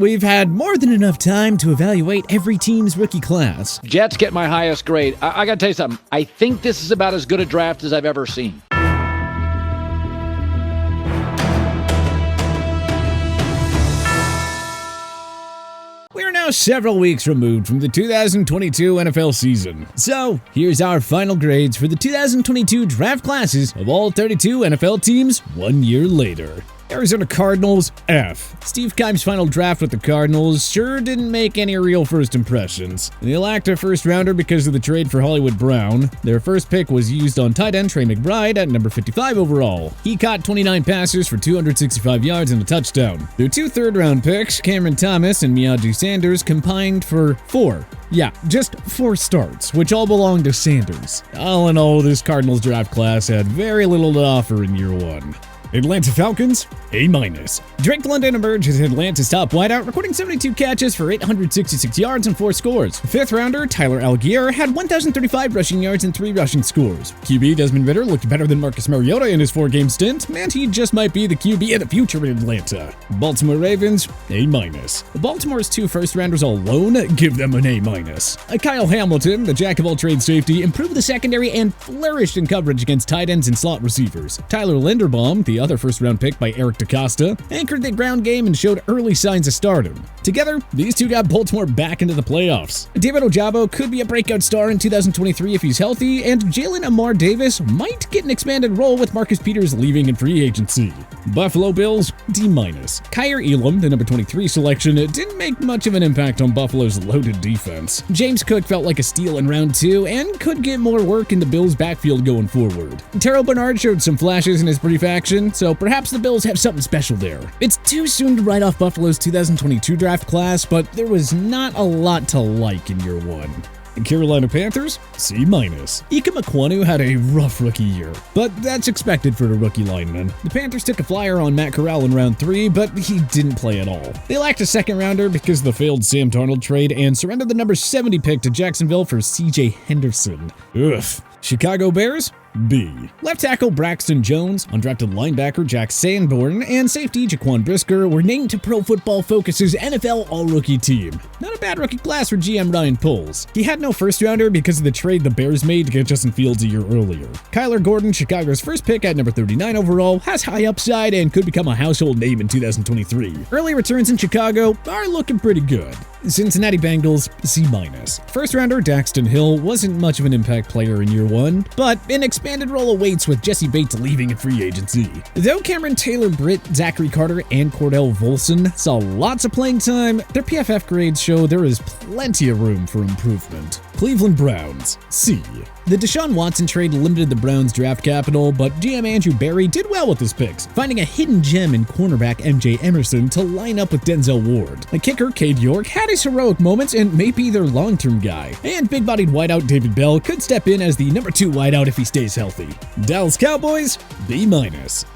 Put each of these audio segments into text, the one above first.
We've had more than enough time to evaluate every team's rookie class. Jets get my highest grade. I got to tell you something. I think this is about as good a draft as I've ever seen. We're now several weeks removed from the 2022 NFL season. So, here's our final grades for the 2022 draft classes of all 32 NFL teams 1 year later. Arizona Cardinals, F. Steve Keim's final draft with the Cardinals sure didn't make any real first impressions. They lacked a first rounder because of the trade for Hollywood Brown. Their first pick was used on tight end Trey McBride at number 55 overall. He caught 29 passes for 265 yards and a touchdown. Their two third-round picks, Cameron Thomas and Miyagi Sanders, combined for 4 starts, which all belonged to Sanders. All in all, this Cardinals draft class had very little to offer in year one. Atlanta Falcons, A-. Drake London emerged as Atlanta's top wideout, recording 72 catches for 866 yards and 4 scores. Fifth rounder Tyler Algier had 1,035 rushing yards and 3 rushing scores. QB Desmond Ridder looked better than Marcus Mariota in his 4-game stint, and he just might be the QB of the future in Atlanta. Baltimore Ravens, A-. Baltimore's 2 first-rounders alone give them an A-. Kyle Hamilton, the jack-of-all-trades safety, improved the secondary and flourished in coverage against tight ends and slot receivers. Tyler Linderbaum, the other first-round pick by Eric DeCosta, anchored the ground game and showed early signs of stardom. Together, these two got Baltimore back into the playoffs. David Ojabo could be a breakout star in 2023 if he's healthy, and Jalen Amar Davis might get an expanded role with Marcus Peters leaving in free agency. Buffalo Bills, D-. Kyer Elam, the number 23 selection, didn't make much of an impact on Buffalo's loaded defense. James Cook felt like a steal in round 2 and could get more work in the Bills' backfield going forward. Terrell Bernard showed some flashes in his brief action, so perhaps the Bills have something special there. It's too soon to write off Buffalo's 2022 draft class, but there was not a lot to like in year one. Carolina Panthers, C-. Ika Mekwonu had a rough rookie year, but that's expected for a rookie lineman. The Panthers took a flyer on Matt Corral in round 3, but he didn't play at all. They lacked a second rounder because of the failed Sam Darnold trade and surrendered the number 70 pick to Jacksonville for C.J. Henderson. Ugh. Chicago Bears, B. Left tackle Braxton Jones, undrafted linebacker Jack Sanborn, and safety Jaquan Brisker were named to Pro Football Focus's NFL All-Rookie team. Not a bad rookie class for GM Ryan Poles. He had no first-rounder because of the trade the Bears made to get Justin Fields a year earlier. Kyler Gordon, Chicago's first pick at number 39 overall, has high upside and could become a household name in 2023. Early returns in Chicago are looking pretty good. Cincinnati Bengals, C-. First-rounder Daxton Hill wasn't much of an impact player in year one, but an expanded role awaits with Jesse Bates leaving in free agency. Though Cameron Taylor-Britt, Zachary Carter, and Cordell Volson saw lots of playing time, their PFF grades show there is plenty of room for improvement. Cleveland Browns, C. The Deshaun Watson trade limited the Browns' draft capital, but GM Andrew Berry did well with his picks, finding a hidden gem in cornerback MJ Emerson to line up with Denzel Ward. The kicker Cade York had his heroic moments and may be their long-term guy, and big-bodied wideout David Bell could step in as the number 2 wideout if he stays healthy. Dallas Cowboys, B-.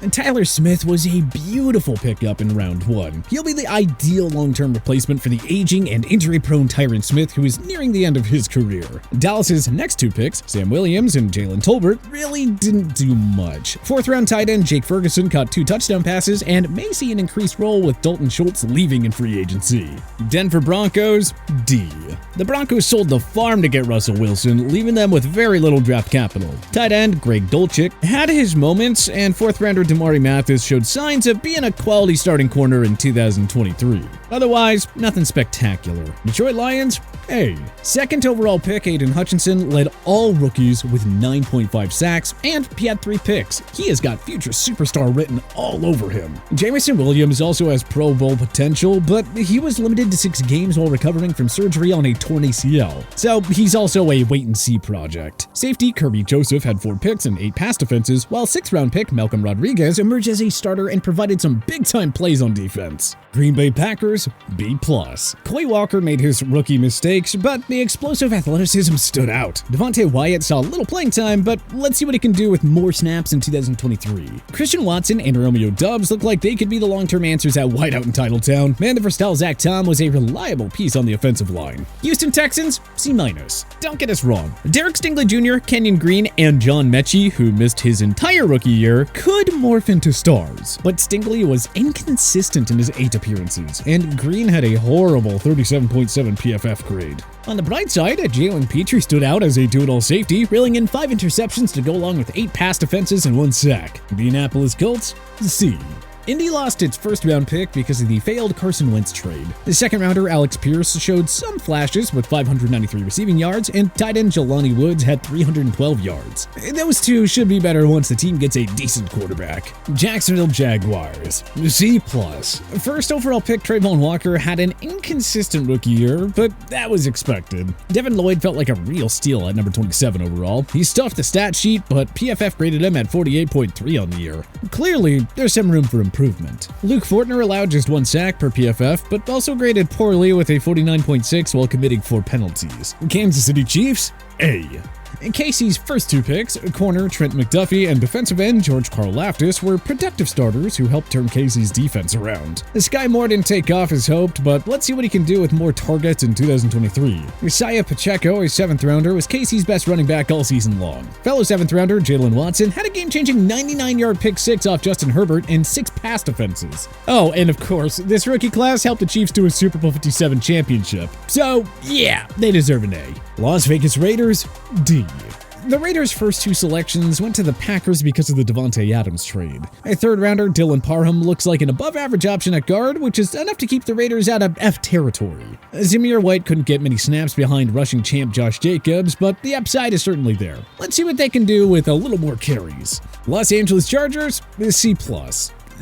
And Tyler Smith was a beautiful pickup in round 1. He'll be the ideal long-term replacement for the aging and injury-prone Tyron Smith, who is nearing the end of his career. Dallas's next 2 picks, Sam Williams and Jalen Tolbert, really didn't do much. 4th-round tight end Jake Ferguson caught 2 touchdown passes and may see an increased role with Dalton Schultz leaving in free agency. Denver Broncos, D. The Broncos sold the farm to get Russell Wilson, leaving them with very little draft capital. Tight end Greg Dulcich had his moments, and 4th-rounder Damari Mathis showed signs of being a quality starting corner in 2023. Otherwise, nothing spectacular. Detroit Lions, A. Second overall pick Aiden Hutchinson led all rookies with 9.5 sacks, and he had 3 picks. He has got future superstar written all over him. Jamison Williams also has Pro Bowl potential, but he was limited to 6 games while recovering from surgery on a torn ACL, so he's also a wait-and-see project. Safety Kirby Joseph had 4 picks and 8 pass defenses, while 6th-round pick Malcolm Rodriguez emerged as a starter and provided some big-time plays on defense. Green Bay Packers, B+. Quay Walker made his rookie mistakes, but the explosive athleticism stood out. Devontae Wyatt saw little playing time, but let's see what he can do with more snaps in 2023. Christian Watson and Romeo Doubs look like they could be the long-term answers at wideout in Titletown, and the versatile Zach Tom was a reliable piece on the offensive line. Houston Texans, C-. Don't get us wrong. Derek Stingley Jr., Kenyon Green, and John Mechie, who missed his entire rookie year, could morph into stars, but Stingley was inconsistent in his 8 appearances, and Green had a horrible 37.7 PFF grade. On the bright side, Jalen Petrie stood out as a do-it-all safety, reeling in 5 interceptions to go along with 8 pass defenses and 1 sack. Indianapolis Colts, C. Indy lost its first-round pick because of the failed Carson Wentz trade. The second-rounder Alex Pierce showed some flashes with 593 receiving yards, and tight end Jelani Woods had 312 yards. Those two should be better once the team gets a decent quarterback. Jacksonville Jaguars, C+. First overall pick Trayvon Walker had an inconsistent rookie year, but that was expected. Devin Lloyd felt like a real steal at number 27 overall. He stuffed the stat sheet, but PFF graded him at 48.3 on the year. Clearly, there's some room for improvement. Luke Fortner allowed just 1 sack per PFF, but also graded poorly with a 49.6 while committing 4 penalties. Kansas City Chiefs, A. Casey's first 2 picks, corner Trent McDuffie and defensive end George Karlaftis, were productive starters who helped turn Casey's defense around. Sky Moore didn't take off as hoped, but let's see what he can do with more targets in 2023. Isaiah Pacheco, a 7th-rounder, was Casey's best running back all season long. Fellow 7th-rounder Jalen Watson had a game-changing 99-yard pick 6 off Justin Herbert and 6 pass defenses. Oh, and of course, this rookie class helped the Chiefs to a Super Bowl 57 championship. So, yeah, they deserve an A. Las Vegas Raiders, D. The Raiders' first 2 selections went to the Packers because of the Devontae Adams trade. A 3rd-rounder, Dylan Parham, looks like an above-average option at guard, which is enough to keep the Raiders out of F territory. Zamir White couldn't get many snaps behind rushing champ Josh Jacobs, but the upside is certainly there. Let's see what they can do with a little more carries. Los Angeles Chargers, C+.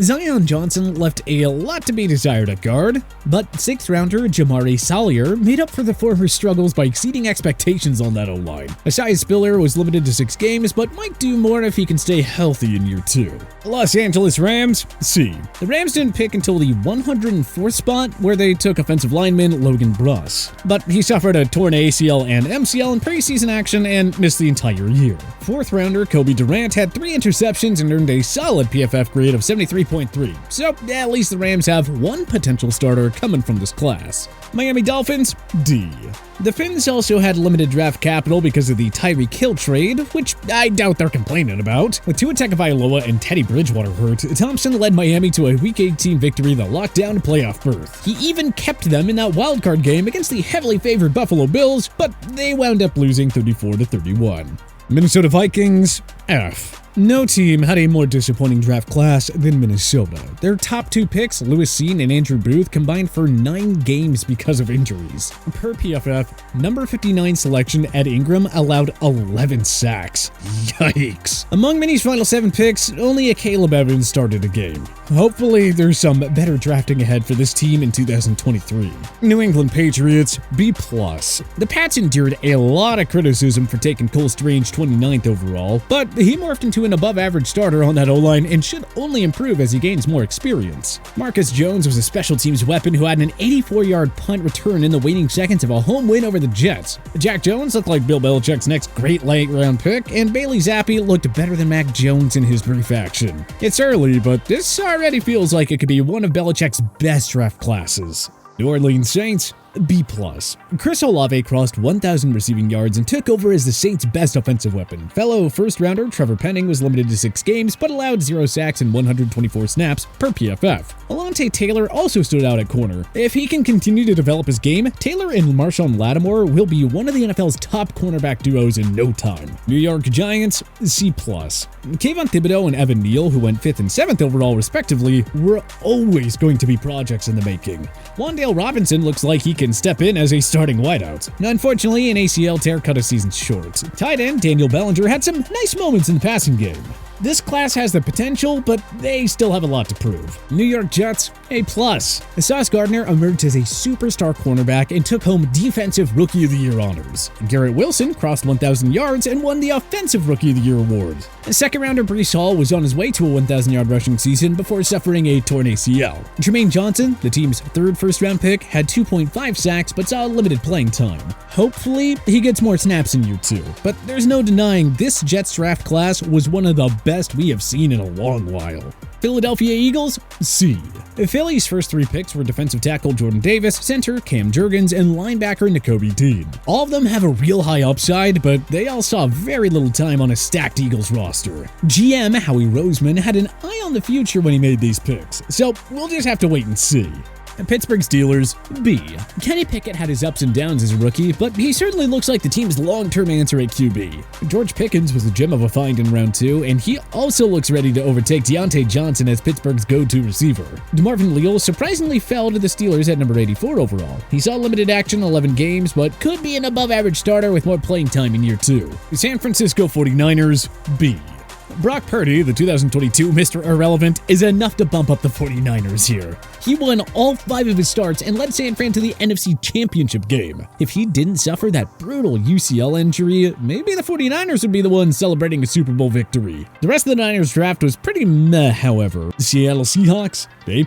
Zion Johnson left a lot to be desired at guard, but 6th-rounder Jamari Salyer made up for the former struggles by exceeding expectations on that O-line. Asai Spiller was limited to 6 games, but might do more if he can stay healthy in year 2. Los Angeles Rams, C. The Rams didn't pick until the 104th spot, where they took offensive lineman Logan Bruss. But he suffered a torn ACL and MCL in preseason action and missed the entire year. 4th-rounder Kobe Durant had 3 interceptions and earned a solid PFF grade of 73.3, so at least the Rams have 1 potential starter coming from this class. Miami Dolphins, D. The Finns also had limited draft capital because of the Tyreek Hill trade, which I doubt they're complaining about. With Tua Tagovailoa and Teddy Bridgewater hurt, Thompson led Miami to a Week 18 victory that locked down a playoff berth. He even kept them in that wildcard game against the heavily favored Buffalo Bills, but they wound up losing 34-31. Minnesota Vikings, F. No team had a more disappointing draft class than Minnesota. Their top 2 picks, Lewis Cine and Andrew Booth, combined for 9 games because of injuries. Per PFF, number 59 selection Ed Ingram allowed 11 sacks. Yikes. Among Minnie's final 7 picks, only a Caleb Evans started a game. Hopefully, there's some better drafting ahead for this team in 2023. New England Patriots, B+. The Pats endured a lot of criticism for taking Cole Strange 29th overall, but he morphed into an above-average starter on that O-line and should only improve as he gains more experience. Marcus Jones was a special teams weapon who had an 84-yard punt return in the waning seconds of a home win over the Jets. Jack Jones looked like Bill Belichick's next great late-round pick, and Bailey Zappi looked better than Mac Jones in his brief action. It's early, but this already feels like it could be one of Belichick's best draft classes. New Orleans Saints, B+. Chris Olave crossed 1,000 receiving yards and took over as the Saints' best offensive weapon. Fellow first-rounder Trevor Penning was limited to 6 games, but allowed 0 sacks and 124 snaps per PFF. Alontae Taylor also stood out at corner. If he can continue to develop his game, Taylor and Marshawn Lattimore will be one of the NFL's top cornerback duos in no time. New York Giants, C+. Kayvon Thibodeau and Evan Neal, who went 5th and 7th overall respectively, were always going to be projects in the making. Wan'Dale Robinson looks like he can step in as a starting wideout. Unfortunately, an ACL tear cut his season short. Tight end Daniel Bellinger had some nice moments in the passing game. This class has the potential, but they still have a lot to prove. New York Jets, A+. Sauce Gardner emerged as a superstar cornerback and took home Defensive Rookie of the Year honors. Garrett Wilson crossed 1,000 yards and won the Offensive Rookie of the Year award. Second-rounder Breece Hall was on his way to a 1,000-yard rushing season before suffering a torn ACL. Jermaine Johnson, the team's 3rd first-round pick, had 2.5 sacks but saw limited playing time. Hopefully, he gets more snaps in year 2, but there's no denying this Jets draft class was one of the best best we have seen in a long while. Philadelphia Eagles, C. Philly's first 3 picks were defensive tackle Jordan Davis, center Cam Jurgens, and linebacker Nakobe Dean. All of them have a real high upside, but they all saw very little time on a stacked Eagles roster. GM Howie Roseman had an eye on the future when he made these picks, so we'll just have to wait and see. Pittsburgh Steelers, B. Kenny Pickett had his ups and downs as a rookie, but he certainly looks like the team's long-term answer at QB. George Pickens was a gem of a find in round 2, and he also looks ready to overtake Deontay Johnson as Pittsburgh's go-to receiver. DeMarvin Leal surprisingly fell to the Steelers at number 84 overall. He saw limited action in 11 games, but could be an above-average starter with more playing time in year 2. The San Francisco 49ers, B. Brock Purdy, the 2022 Mr. Irrelevant, is enough to bump up the 49ers here. He won all 5 of his starts and led San Fran to the NFC Championship game. If he didn't suffer that brutal UCL injury, maybe the 49ers would be the ones celebrating a Super Bowl victory. The rest of the Niners draft was pretty meh, however. The Seattle Seahawks, A+.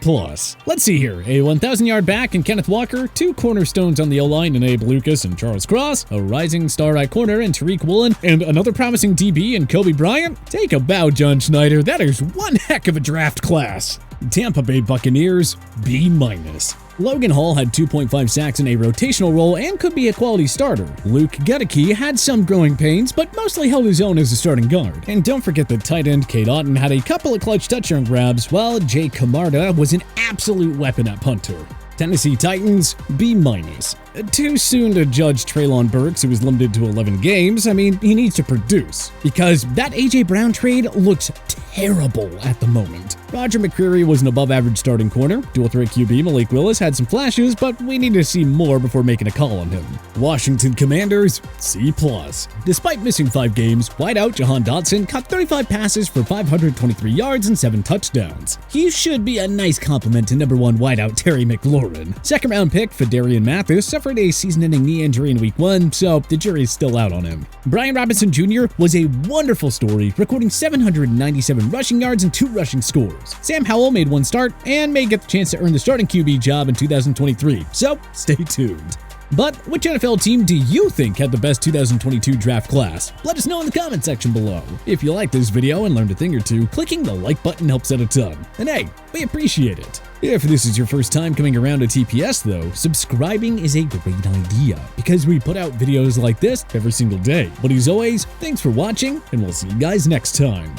Let's see here. A 1,000-yard back in Kenneth Walker, 2 cornerstones on the O-line in Abe Lucas and Charles Cross, a rising star right corner in Tariq Woolen, and another promising DB in Kobe Bryant. Take a bow, John Schneider. That is one heck of a draft class. Tampa Bay Buccaneers, B-. Logan Hall had 2.5 sacks in a rotational role and could be a quality starter. Luke Gedeke had some growing pains, but mostly held his own as a starting guard. And don't forget that tight end Cade Otton had a couple of clutch touchdown grabs, while Jay Camarda was an absolute weapon at punter. Tennessee Titans, B-. Too soon to judge Treylon Burks, who was limited to 11 games. I mean, he needs to produce, because that A.J. Brown trade looks terrible at the moment. Roger McCreary was an above-average starting corner. Dual-threat QB Malik Willis had some flashes, but we need to see more before making a call on him. Washington Commanders, C+. Despite missing 5 games, wideout Jahan Dotson caught 35 passes for 523 yards and 7 touchdowns. He should be a nice compliment to number 1 wideout Terry McLaurin. Second-round pick Fedarian Mathis suffered a season-ending knee injury in Week 1, so the jury's still out on him. Brian Robinson Jr. was a wonderful story, recording 797 rushing yards and 2 rushing scores. Sam Howell made 1 start and may get the chance to earn the starting QB job in 2023, so stay tuned. But which NFL team do you think had the best 2022 draft class? Let us know in the comment section below. If you liked this video and learned a thing or two, clicking the like button helps out a ton. And hey, we appreciate it. If this is your first time coming around to TPS though, subscribing is a great idea because we put out videos like this every single day. But as always, thanks for watching and we'll see you guys next time.